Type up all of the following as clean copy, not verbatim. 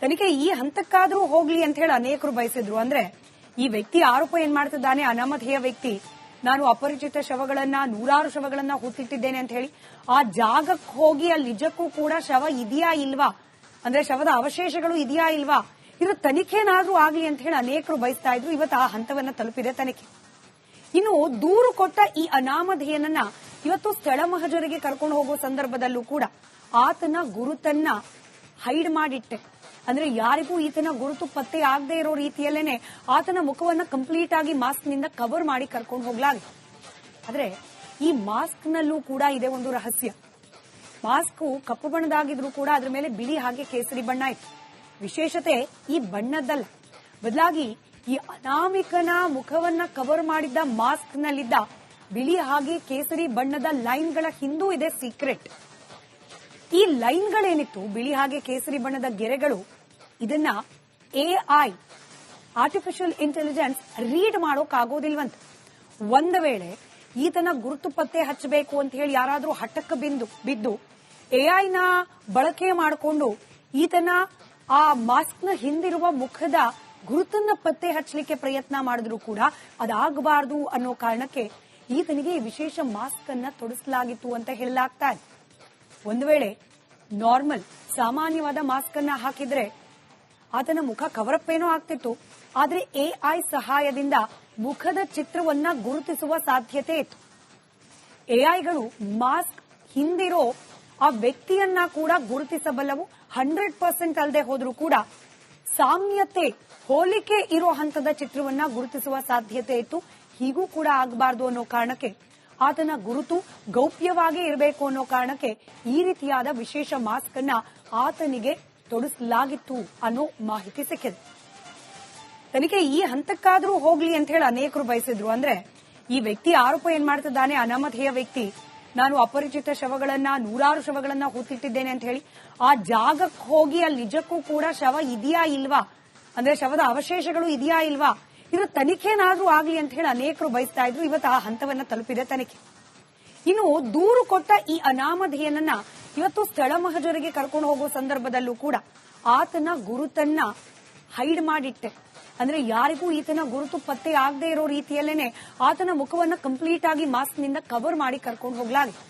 ತನಿಖೆ ಈ ಹಂತಕ್ಕಾದ್ರೂ ಹೋಗ್ಲಿ ಅಂತ ಹೇಳಿ ಅನೇಕರು ಬಯಸಿದ್ರು. ಅಂದ್ರೆ ಈ ವ್ಯಕ್ತಿ ಆರೋಪ ಏನ್ ಮಾಡ್ತಿದ್ದಾನೆ, ಅನಾಮಧೇಯ ವ್ಯಕ್ತಿ, ನಾನು ಅಪರಿಚಿತ ಶವಗಳನ್ನ, ನೂರಾರು ಶವಗಳನ್ನ ಹೂತಿಟ್ಟಿದ್ದೇನೆ ಅಂತ ಹೇಳಿ ಆ ಜಾಗಕ್ಕೆ ಹೋಗಿ ಅಲ್ಲಿ ನಿಜಕ್ಕೂ ಕೂಡ ಶವ ಇದೆಯಾ ಇಲ್ವಾ, ಅಂದ್ರೆ ಶವದ ಅವಶೇಷಗಳು ಇದೆಯಾ ಇಲ್ವಾ, ಇದು ತನಿಖೆನಾದ್ರೂ ಆಗ್ಲಿ ಅಂತ ಹೇಳಿ ಅನೇಕರು ಬಯಸ್ತಾ ಇದ್ರು. ಇವತ್ತು ಆ ಹಂತವನ್ನ ತಲುಪಿದೆ ತನಿಖೆ. ಇನ್ನು ದೂರು ಕೊಟ್ಟ ಈ ಅನಾಮಧೇಯನನ್ನ ಇವತ್ತು ಸ್ಥಳ ಮಹಜರಿಗೆ ಕರ್ಕೊಂಡು ಹೋಗುವ ಸಂದರ್ಭದಲ್ಲೂ ಕೂಡ ಆತನ ಗುರುತನ್ನ ಹೈಡ್ ಮಾಡಿಟ್ಟೆ. ಅಂದ್ರೆ ಯಾರಿಗೂ ಈತನ ಗುರುತು ಪತ್ತೆ ಆಗದೆ ಇರೋ ರೀತಿಯಲ್ಲೇನೆ ಆತನ ಮುಖವನ್ನ ಕಂಪ್ಲೀಟ್ ಆಗಿ ಮಾಸ್ಕ್ ನಿಂದ ಕವರ್ ಮಾಡಿ ಕರ್ಕೊಂಡು ಹೋಗ್ಲಾಗಿದೆ. ಆದ್ರೆ ಈ ಮಾಸ್ಕ್ ನಲ್ಲೂ ಕೂಡ ಇದೆ ಒಂದು ರಹಸ್ಯ. ಮಾಸ್ಕ್ ಕಪ್ಪು ಬಣ್ಣದಾಗಿದ್ರು ಕೂಡ ಅದ್ರ ಮೇಲೆ ಬಿಳಿ ಹಾಗೆ ಕೇಸರಿ ಬಣ್ಣ ಇತ್ತು. ವಿಶೇಷತೆ ಈ ಬಣ್ಣದ್ದಲ್ಲ, ಬದಲಾಗಿ ಈ ಅನಾಮಿಕನ ಮುಖವನ್ನ ಕವರ್ ಮಾಡಿದ್ದ ಮಾಸ್ಕ್ ನಲ್ಲಿದ್ದ ಬಿಳಿ ಹಾಗೆ ಕೇಸರಿ ಬಣ್ಣದ ಲೈನ್ಗಳ ಹಿಂದೂ ಇದೆ ಸೀಕ್ರೆಟ್. ಈ ಲೈನ್ಗಳೇನಿತ್ತು, ಬಿಳಿ ಹಾಗೆ ಕೇಸರಿ ಬಣ್ಣದ ಗೆರೆಗಳು, ಇದನ್ನ ಎಐ ಆರ್ಟಿಫಿಷಿಯಲ್ ಇಂಟೆಲಿಜೆನ್ಸ್ ರೀಡ್ ಮಾಡೋಕ್ಕಾಗೋದಿಲ್ವಂತ. ಒಂದು ವೇಳೆ ಈತನ ಗುರುತು ಪತ್ತೆ ಹಚ್ಚಬೇಕು ಅಂತ ಹೇಳಿ ಯಾರಾದ್ರೂ ಹಠಕ್ಕೆ ಬಿದ್ದು ಎಐನ ಬಳಕೆ ಮಾಡಿಕೊಂಡು ಈತನ ಆ ಮಾಸ್ಕ್ನ ಹಿಂದಿರುವ ಮುಖದ ಗುರುತನ್ನ ಪತ್ತೆ ಹಚ್ಚಲಿಕ್ಕೆ ಪ್ರಯತ್ನ ಮಾಡಿದ್ರು ಕೂಡ ಅದಾಗಬಾರದು ಅನ್ನೋ ಕಾರಣಕ್ಕೆ ಈತನಿಗೆ ವಿಶೇಷ ಮಾಸ್ಕ್ ಅನ್ನ ತೊಡಿಸಲಾಗಿತ್ತು ಅಂತ ಹೇಳಲಾಗ್ತಾ ಇದೆ. ಒಂದು ವೇಳೆ ನಾರ್ಮಲ್ ಸಾಮಾನ್ಯವಾದ ಮಾಸ್ಕ್ ಅನ್ನ ಹಾಕಿದ್ರೆ ಆತನ ಮುಖ ಕವರಪ್ ಏನೋ ಆಗ್ತಿತ್ತು. ಆದ್ರೆ ಎಐ ಸಹಾಯದಿಂದ ಮುಖದ ಚಿತ್ರವನ್ನ ಗುರುತಿಸುವ ಸಾಧ್ಯತೆ ಇತ್ತು. ಎಐಗಳು ಮಾಸ್ಕ್ ಹಿಂದಿರೋ ಆ ವ್ಯಕ್ತಿಯನ್ನ ಕೂಡ ಗುರುತಿಸಬಲ್ಲವು. 100% ಅಲ್ಲದೆ ಹೋದ್ರೂ ಕೂಡ ಸಾಮ್ಯತೆ, ಹೋಲಿಕೆ ಇರೋ ಹಂತದ ಚಿತ್ರವನ್ನ ಗುರುತಿಸುವ ಸಾಧ್ಯತೆ ಇತ್ತು. ಹೀಗೂ ಕೂಡ ಆಗಬಾರದು ಅನ್ನೋ ಕಾರಣಕ್ಕೆ, ಆತನ ಗುರುತು ಗೌಪ್ಯವಾಗಿ ಇರಬೇಕು ಅನ್ನೋ ಕಾರಣಕ್ಕೆ ಈ ರೀತಿಯಾದ ವಿಶೇಷ ಮಾಸ್ಕ್ ಅನ್ನ ಆತನಿಗೆ ತೊಡಿಸಲಾಗಿತ್ತು ಅನ್ನೋ ಮಾಹಿತಿ ಸಿಕ್ಕಿದೆ. ತನಿಖೆ ಈ ಹಂತಕ್ಕಾದ್ರೂ ಹೋಗ್ಲಿ ಅಂತ ಹೇಳಿ ಅನೇಕರು ಬಯಸಿದ್ರು. ಅಂದ್ರೆ ಈ ವ್ಯಕ್ತಿ ಆರೋಪ ಏನ್ ಮಾಡ್ತಿದ್ದಾನೆ, ಅನಾಮಧೇಯ ವ್ಯಕ್ತಿ, ನಾನು ಅಪರಿಚಿತ ಶವಗಳನ್ನ, ನೂರಾರು ಶವಗಳನ್ನ ಹೂತಿಟ್ಟಿದ್ದೇನೆ ಅಂತ ಹೇಳಿ ಆ ಜಾಗಕ್ಕೆ ಹೋಗಿ ಅಲ್ಲಿ ನಿಜಕ್ಕೂ ಕೂಡ ಶವ ಇದೆಯಾ ಇಲ್ವಾ, ಅಂದ್ರೆ ಶವದ ಅವಶೇಷಗಳು ಇದೆಯಾ ಇಲ್ವಾ, ಇದು ತನಿಖೆನಾದ್ರೂ ಆಗ್ಲಿ ಅಂತ ಹೇಳಿ ಅನೇಕರು ಬಯಸ್ತಾ ಇದ್ರು. ಇವತ್ತು ಆ ಹಂತವನ್ನ ತಲುಪಿದೆ ತನಿಖೆ. ಇನ್ನು ದೂರು ಕೊಟ್ಟ ಈ ಅನಾಮಧೇಯನನ್ನ ಇವತ್ತು ಸ್ಥಳ ಮಹಜರಿಗೆ ಕರ್ಕೊಂಡು ಹೋಗುವ ಸಂದರ್ಭದಲ್ಲೂ ಕೂಡ ಆತನ ಗುರುತನ್ನ ಹೈಡ್ ಮಾಡಿಟ್ಟೆ. ಅಂದ್ರೆ ಯಾರಿಗೂ ಈತನ ಗುರುತು ಪತ್ತೆ ಆಗದೆ ಇರೋ ರೀತಿಯಲ್ಲೇನೆ ಆತನ ಮುಖವನ್ನ ಕಂಪ್ಲೀಟ್ ಆಗಿ ಮಾಸ್ಕ್ ನಿಂದ ಕವರ್ ಮಾಡಿ ಕರ್ಕೊಂಡು ಹೋಗ್ಲಾಗಿದೆ.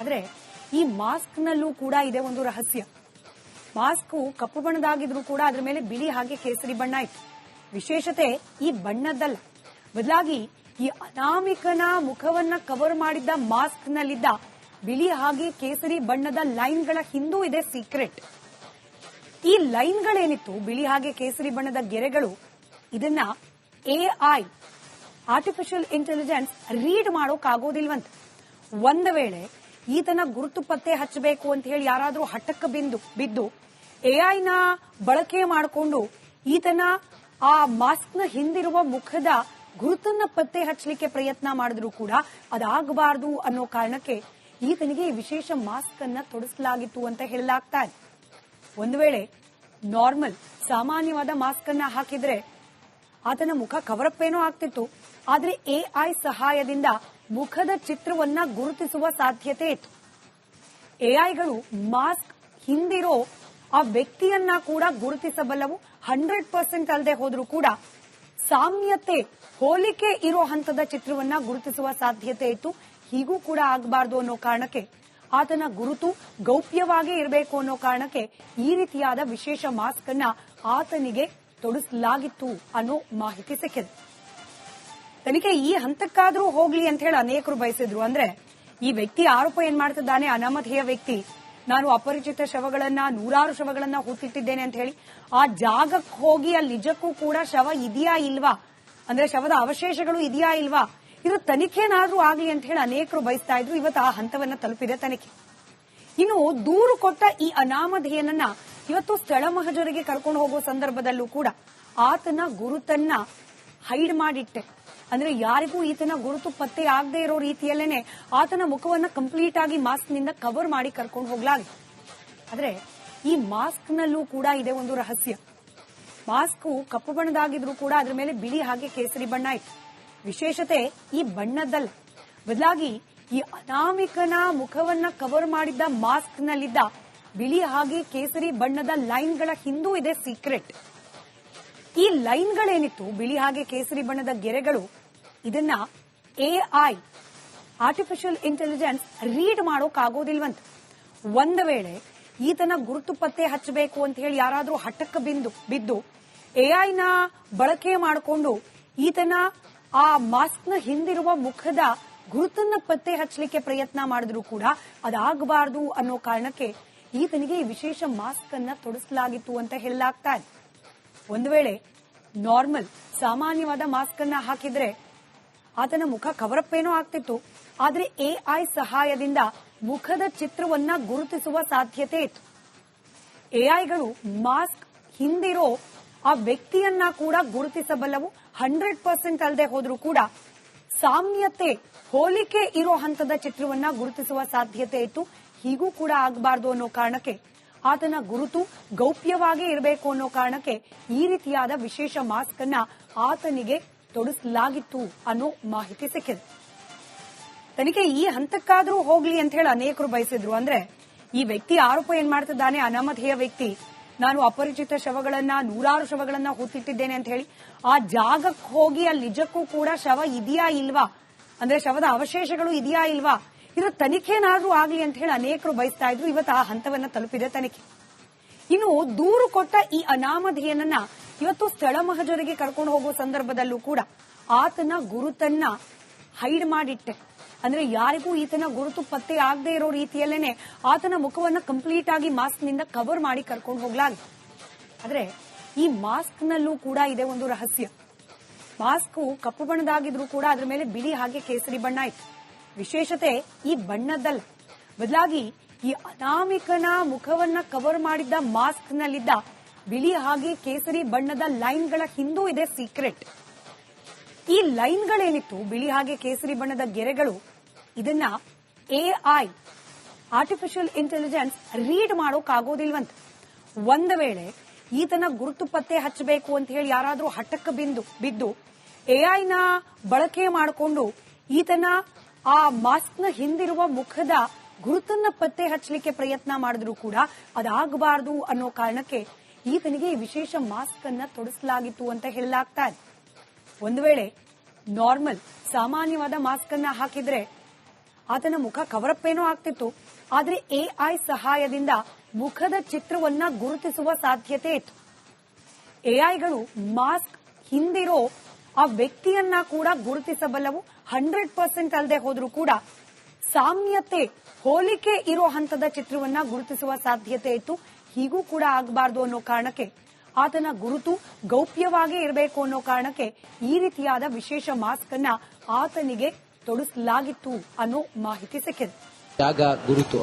ಆದ್ರೆ ಈ ಮಾಸ್ಕ್ ನಲ್ಲೂ ಕೂಡ ಇದೆ ಒಂದು ರಹಸ್ಯ. ಮಾಸ್ಕ್ ಕಪ್ಪು ಬಣ್ಣದಾಗಿದ್ರು ಕೂಡ ಅದ್ರ ಮೇಲೆ ಬಿಳಿ ಹಾಗೆ ಕೇಸರಿ ಬಣ್ಣ ಇತ್ತು. ವಿಶೇಷತೆ ಈ ಬಣ್ಣದ್ದಲ್ಲ, ಬದಲಾಗಿ ಈ ಅನಾಮಿಕನ ಮುಖವನ್ನ ಕವರ್ ಮಾಡಿದ್ದ ಮಾಸ್ಕ್ ನಲ್ಲಿದ್ದ ಬಿಳಿ ಹಾಗೆ ಕೇಸರಿ ಬಣ್ಣದ ಲೈನ್ಗಳ ಹಿಂದೂ ಇದೆ ಸೀಕ್ರೆಟ್. ಈ ಲೈನ್ಗಳೇನಿತ್ತು, ಬಿಳಿ ಹಾಗೆ ಕೇಸರಿ ಬಣ್ಣದ ಗೆರೆಗಳು, ಇದನ್ನ ಎಐ ಆರ್ಟಿಫಿಷಿಯಲ್ ಇಂಟೆಲಿಜೆನ್ಸ್ ರೀಡ್ ಮಾಡೋಕ್ಕಾಗೋದಿಲ್ವಂತ. ಒಂದು ವೇಳೆ ಈತನ ಗುರುತು ಪತ್ತೆ ಹಚ್ಚಬೇಕು ಅಂತ ಹೇಳಿ ಯಾರಾದ್ರೂ ಹಠಕ್ಕೆ ಬಿದ್ದು ಎಐನ ಬಳಕೆ ಮಾಡಿಕೊಂಡು ಈತನ ಆ ಮಾಸ್ಕ್ನ ಹಿಂದಿರುವ ಮುಖದ ಗುರುತನ್ನ ಪತ್ತೆ ಹಚ್ಚಲಿಕ್ಕೆ ಪ್ರಯತ್ನ ಮಾಡಿದ್ರು ಕೂಡ ಅದಾಗಬಾರದು ಅನ್ನೋ ಕಾರಣಕ್ಕೆ ಈತನಿಗೆ ವಿಶೇಷ ಮಾಸ್ಕ್ ಅನ್ನ ತೊಡಿಸಲಾಗಿತ್ತು ಅಂತ ಹೇಳಲಾಗ್ತಾ ಇದೆ. ಒಂದು ವೇಳೆ ನಾರ್ಮಲ್ ಸಾಮಾನ್ಯವಾದ ಮಾಸ್ಕ್ ಅನ್ನ ಹಾಕಿದ್ರೆ ಆತನ ಮುಖ ಕವರಪ್ ಏನೋ ಆಗ್ತಿತ್ತು. ಆದ್ರೆ ಎಐ ಸಹಾಯದಿಂದ ಮುಖದ ಚಿತ್ರವನ್ನ ಗುರುತಿಸುವ ಸಾಧ್ಯತೆ ಇತ್ತು. ಎಐಗಳು ಮಾಸ್ಕ್ ಹಿಂದಿರೋ ಆ ವ್ಯಕ್ತಿಯನ್ನ ಕೂಡ ಗುರುತಿಸಬಲ್ಲವು. 100% ಅಲ್ಲದೆ ಹೋದ್ರೂ ಕೂಡ ಸಾಮ್ಯತೆ, ಹೋಲಿಕೆ ಇರೋ ಹಂತದ ಚಿತ್ರವನ್ನ ಗುರುತಿಸುವ ಸಾಧ್ಯತೆ ಇತ್ತು. ಹೀಗೂ ಕೂಡ ಆಗಬಾರದು ಅನ್ನೋ ಕಾರಣಕ್ಕೆ, ಆತನ ಗುರುತು ಗೌಪ್ಯವಾಗಿ ಇರಬೇಕು ಅನ್ನೋ ಕಾರಣಕ್ಕೆ ಈ ರೀತಿಯಾದ ವಿಶೇಷ ಮಾಸ್ಕ್ ಅನ್ನ ಆತನಿಗೆ ತೊಡಿಸಲಾಗಿತ್ತು ಅನ್ನೋ ಮಾಹಿತಿ ಸಿಕ್ಕಿದೆ. ತನಿಖೆ ಈ ಹಂತಕ್ಕಾದ್ರೂ ಹೋಗ್ಲಿ ಅಂತ ಹೇಳಿ ಅನೇಕರು ಬಯಸಿದ್ರು. ಅಂದ್ರೆ ಈ ವ್ಯಕ್ತಿ ಆರೋಪ ಏನ್ ಮಾಡ್ತಿದ್ದಾನೆ, ಅನಾಮಧೇಯ ವ್ಯಕ್ತಿ, ನಾನು ಅಪರಿಚಿತ ಶವಗಳನ್ನ, ನೂರಾರು ಶವಗಳನ್ನ ಹೂತಿಟ್ಟಿದ್ದೇನೆ ಅಂತ ಹೇಳಿ ಆ ಜಾಗಕ್ಕೆ ಹೋಗಿ ಅಲ್ಲಿ ನಿಜಕ್ಕೂ ಕೂಡ ಶವ ಇದೆಯಾ ಇಲ್ವಾ, ಅಂದ್ರೆ ಶವದ ಅವಶೇಷಗಳು ಇದೆಯಾ ಇಲ್ವಾ, ಇದು ತನಿಖೆನಾದ್ರೂ ಆಗ್ಲಿ ಅಂತ ಹೇಳಿ ಅನೇಕರು ಬಯಸ್ತಾ ಇದ್ರು. ಇವತ್ತು ಆ ಹಂತವನ್ನ ತಲುಪಿದೆ ತನಿಖೆ. ಇನ್ನು ದೂರು ಕೊಟ್ಟ ಈ ಅನಾಮಧೇಯನನ್ನ ಇವತ್ತು ಸ್ಥಳ ಮಹಜರಿಗೆ ಕರ್ಕೊಂಡು ಹೋಗುವ ಸಂದರ್ಭದಲ್ಲೂ ಕೂಡ ಆತನ ಗುರುತನ್ನ ಹೈಡ್ ಮಾಡಿಟ್ಟೆ. ಅಂದ್ರೆ ಯಾರಿಗೂ ಈತನ ಗುರುತು ಪತ್ತೆ ಆಗದೆ ಇರೋ ರೀತಿಯಲ್ಲೇನೆ ಆತನ ಮುಖವನ್ನ ಕಂಪ್ಲೀಟ್ ಆಗಿ ಮಾಸ್ಕ್ ನಿಂದ ಕವರ್ ಮಾಡಿ ಕರ್ಕೊಂಡು ಹೋಗ್ಲಾಗಿದೆ. ಆದ್ರೆ ಈ ಮಾಸ್ಕ್ ನಲ್ಲೂ ಕೂಡ ಇದೆ ಒಂದು ರಹಸ್ಯ. ಮಾಸ್ಕ್ ಕಪ್ಪು ಬಣ್ಣದಾಗಿದ್ರು ಕೂಡ ಅದ್ರ ಮೇಲೆ ಬಿಳಿ ಹಾಗೆ ಕೇಸರಿ ಬಣ್ಣ ಇತ್ತು. ವಿಶೇಷತೆ ಈ ಬಣ್ಣದ್ದಲ್ಲ, ಬದಲಾಗಿ ಈ ಅನಾಮಿಕನ ಮುಖವನ್ನ ಕವರ್ ಮಾಡಿದ್ದ ಮಾಸ್ಕ್ ನಲ್ಲಿದ್ದ ಬಿಳಿ ಹಾಗೆ ಕೇಸರಿ ಬಣ್ಣದ ಲೈನ್ಗಳ ಹಿಂದೂ ಇದೆ ಸೀಕ್ರೆಟ್. ಈ ಲೈನ್ಗಳೇನಿತ್ತು, ಬಿಳಿ ಹಾಗೆ ಕೇಸರಿ ಬಣ್ಣದ ಗೆರೆಗಳು, ಇದನ್ನ ಎಐ ಆರ್ಟಿಫಿಷಿಯಲ್ ಇಂಟೆಲಿಜೆನ್ಸ್ ರೀಡ್ ಮಾಡೋಕ್ಕಾಗೋದಿಲ್ವಂತ. ಒಂದು ವೇಳೆ ಈತನ ಗುರುತು ಪತ್ತೆ ಹಚ್ಚಬೇಕು ಅಂತ ಹೇಳಿ ಯಾರಾದ್ರೂ ಹಠಕ್ಕೆ ಬಿದ್ದು ಎಐನ ಬಳಕೆ ಮಾಡಿಕೊಂಡು ಈತನ ಆ ಮಾಸ್ಕ್ನ ಹಿಂದಿರುವ ಮುಖದ ಗುರುತನ್ನ ಪತ್ತೆ ಹಚ್ಚಲಿಕ್ಕೆ ಪ್ರಯತ್ನ ಮಾಡಿದ್ರು ಕೂಡ ಅದಾಗಬಾರದು ಅನ್ನೋ ಕಾರಣಕ್ಕೆ ಈತನಿಗೆ ಈ ವಿಶೇಷ ಮಾಸ್ಕ್ ಅನ್ನ ತೊಡಿಸಲಾಗಿತ್ತು ಅಂತ ಹೇಳಲಾಗ್ತಾ ಇದೆ. ಒಂದು ವೇಳೆ ನಾರ್ಮಲ್ ಸಾಮಾನ್ಯವಾದ ಮಾಸ್ಕ್ ಅನ್ನ ಹಾಕಿದ್ರೆ ಆತನ ಮುಖ ಕವರಪ್ ಏನೋ ಆಗ್ತಿತ್ತು. ಆದ್ರೆ ಎಐ ಸಹಾಯದಿಂದ ಮುಖದ ಚಿತ್ರವನ್ನ ಗುರುತಿಸುವ ಸಾಧ್ಯತೆ ಇತ್ತು. ಎಐಗಳು ಮಾಸ್ಕ್ ಹಿಂದಿರೋ ಆ ವ್ಯಕ್ತಿಯನ್ನ ಕೂಡ ಗುರುತಿಸಬಲ್ಲವು. 100% ಅಲ್ಲದೆ ಹೋದ್ರೂ ಕೂಡ ಸಾಮ್ಯತೆ, ಹೋಲಿಕೆ ಇರೋ ಹಂತದ ಚಿತ್ರವನ್ನ ಗುರುತಿಸುವ ಸಾಧ್ಯತೆ ಇತ್ತು. ಹೀಗೂ ಕೂಡ ಆಗಬಾರ್ದು ಅನ್ನೋ ಕಾರಣಕ್ಕೆ, ಆತನ ಗುರುತು ಗೌಪ್ಯವಾಗಿ ಇರಬೇಕು ಅನ್ನೋ ಕಾರಣಕ್ಕೆ ಈ ರೀತಿಯಾದ ವಿಶೇಷ ಮಾಸ್ಕ್ ಅನ್ನ ಆತನಿಗೆ ತೊಡಿಸಲಾಗಿತ್ತು ಅನ್ನೋ ಮಾಹಿತಿ ಸಿಕ್ಕಿದೆ. ತನಿಖೆ ಈ ಹಂತಕ್ಕಾದ್ರೂ ಹೋಗ್ಲಿ ಅಂತ ಹೇಳಿ ಅನೇಕರು ಬಯಸಿದ್ರು. ಅಂದ್ರೆ ಈ ವ್ಯಕ್ತಿ ಆರೋಪ ಏನ್ ಮಾಡ್ತಿದ್ದಾನೆ, ಅನಾಮಧೇಯ ವ್ಯಕ್ತಿ, ನಾನು ಅಪರಿಚಿತ ಶವಗಳನ್ನ, ನೂರಾರು ಶವಗಳನ್ನ ಹೂತಿಟ್ಟಿದ್ದೇನೆ ಅಂತ ಹೇಳಿ ಆ ಜಾಗಕ್ಕೆ ಹೋಗಿ ಅಲ್ಲಿ ನಿಜಕ್ಕೂ ಕೂಡ ಶವ ಇದೆಯಾ ಇಲ್ವಾ, ಅಂದ್ರೆ ಶವದ ಅವಶೇಷಗಳು ಇದೆಯಾ ಇಲ್ವಾ, ಇದರ ತನಿಖೆನಾದ್ರೂ ಆಗ್ಲಿ ಅಂತ ಹೇಳಿ ಅನೇಕರು ಬಯಸ್ತಾ ಇದ್ರು. ಇವತ್ತು ಆ ಹಂತವನ್ನ ತಲುಪಿದೆ ತನಿಖೆ. ಇನ್ನು ದೂರು ಕೊಟ್ಟ ಈ ಅನಾಮಧೇಯನನ್ನ ಇವತ್ತು ಸ್ಥಳ ಮಹಜರಿಗೆ ಕರ್ಕೊಂಡು ಹೋಗುವ ಸಂದರ್ಭದಲ್ಲೂ ಕೂಡ ಆತನ ಗುರುತನ್ನ ಹೈಡ್ ಮಾಡಿಟ್ಟೆ. ಅಂದ್ರೆ ಯಾರಿಗೂ ಈತನ ಗುರುತು ಪತ್ತೆ ಆಗದೆ ಇರೋ ರೀತಿಯಲ್ಲೇನೆ ಆತನ ಮುಖವನ್ನ ಕಂಪ್ಲೀಟ್ ಆಗಿ ಮಾಸ್ಕ್ ನಿಂದ ಕವರ್ ಮಾಡಿ ಕರ್ಕೊಂಡು ಹೋಗ್ಲಾಗಿದೆ. ಆದ್ರೆ ಈ ಮಾಸ್ಕ್ ನಲ್ಲೂ ಕೂಡ ಇದೆ ಒಂದು ರಹಸ್ಯ. ಮಾಸ್ಕ್ ಕಪ್ಪು ಬಣ್ಣದಾಗಿದ್ರು ಕೂಡ ಅದ್ರ ಮೇಲೆ ಬಿಳಿ ಹಾಗೆ ಕೇಸರಿ ಬಣ್ಣ ಇತ್ತು. ವಿಶೇಷತೆ ಈ ಬಣ್ಣದಲ್ಲ, ಬದಲಾಗಿ ಈ ಅನಾಮಿಕನ ಮುಖವನ್ನ ಕವರ್ ಮಾಡಿದ್ದ ಮಾಸ್ಕ್ ನಲ್ಲಿದ್ದ ಬಿಳಿ ಹಾಗೆ ಕೇಸರಿ ಬಣ್ಣದ ಲೈನ್ಗಳ ಹಿಂದೂ ಇದೆ ಸೀಕ್ರೆಟ್. ಈ ಲೈನ್ಗಳೇನಿತ್ತು, ಬಿಳಿ ಹಾಗೆ ಕೇಸರಿ ಬಣ್ಣದ ಗೆರೆಗಳು, ಇದನ್ನ ಎಐ ಆರ್ಟಿಫಿಷಿಯಲ್ ಇಂಟೆಲಿಜೆನ್ಸ್ ರೀಡ್ ಮಾಡೋಕ್ಕಾಗೋದಿಲ್ವಂತ. ಒಂದು ವೇಳೆ ಈತನ ಗುರುತು ಪತ್ತೆ ಹಚ್ಚಬೇಕು ಅಂತ ಹೇಳಿ ಯಾರಾದ್ರೂ ಹಠಕ್ಕೆ ಬಿದ್ದು ಎಐನ ಬಳಕೆ ಮಾಡಿಕೊಂಡು ಈತನ ಆ ಮಾಸ್ಕ್ನ ಹಿಂದಿರುವ ಮುಖದ ಗುರುತನ್ನ ಪತ್ತೆ ಹಚ್ಚಲಿಕ್ಕೆ ಪ್ರಯತ್ನ ಮಾಡಿದ್ರು ಕೂಡ ಅದಾಗಬಾರದು ಅನ್ನೋ ಕಾರಣಕ್ಕೆ ಈತನಿಗೆ ಈ ವಿಶೇಷ ಮಾಸ್ಕ್ ಅನ್ನ ತೊಡಿಸಲಾಗಿತ್ತು ಅಂತ ಹೇಳಲಾಗ್ತಾ ಇದೆ. ಒಂದು ವೇಳೆ ನಾರ್ಮಲ್ ಸಾಮಾನ್ಯವಾದ ಮಾಸ್ಕ್ ಅನ್ನ ಹಾಕಿದ್ರೆ ಆತನ ಮುಖ ಕವರಪ್ ಏನೋ ಆಗ್ತಿತ್ತು. ಆದ್ರೆ ಎಐ ಸಹಾಯದಿಂದ ಮುಖದ ಚಿತ್ರವನ್ನ ಗುರುತಿಸುವ ಸಾಧ್ಯತೆ ಇತ್ತು. ಎಐಗಳು ಮಾಸ್ಕ್ ಹಿಂದಿರೋ ಆ ವ್ಯಕ್ತಿಯನ್ನ ಕೂಡ ಗುರುತಿಸಬಲ್ಲವು. 100% ಅಲ್ಲದೆ ಹೋದ್ರೂ ಕೂಡ ಸಾಮ್ಯತೆ, ಹೋಲಿಕೆ ಇರೋ ಹಂತದ ಚಿತ್ರವನ್ನ ಗುರುತಿಸುವ ಸಾಧ್ಯತೆ ಇತ್ತು. ಹೀಗೂ ಕೂಡ ಆಗಬಾರದು ಅನ್ನೋ ಕಾರಣಕ್ಕೆ, ಆತನ ಗುರುತು ಗೌಪ್ಯವಾಗಿ ಇರಬೇಕು ಅನ್ನೋ ಕಾರಣಕ್ಕೆ ಈ ರೀತಿಯಾದ ವಿಶೇಷ ಮಾಸ್ಕ್ ಅನ್ನ ಆತನಿಗೆ ತೊಡಿಸಲಾಗಿತ್ತು ಅನ್ನೋ ಮಾಹಿತಿ ಸಿಕ್ಕಿದೆ. ಜಾಗ ಗುರುತು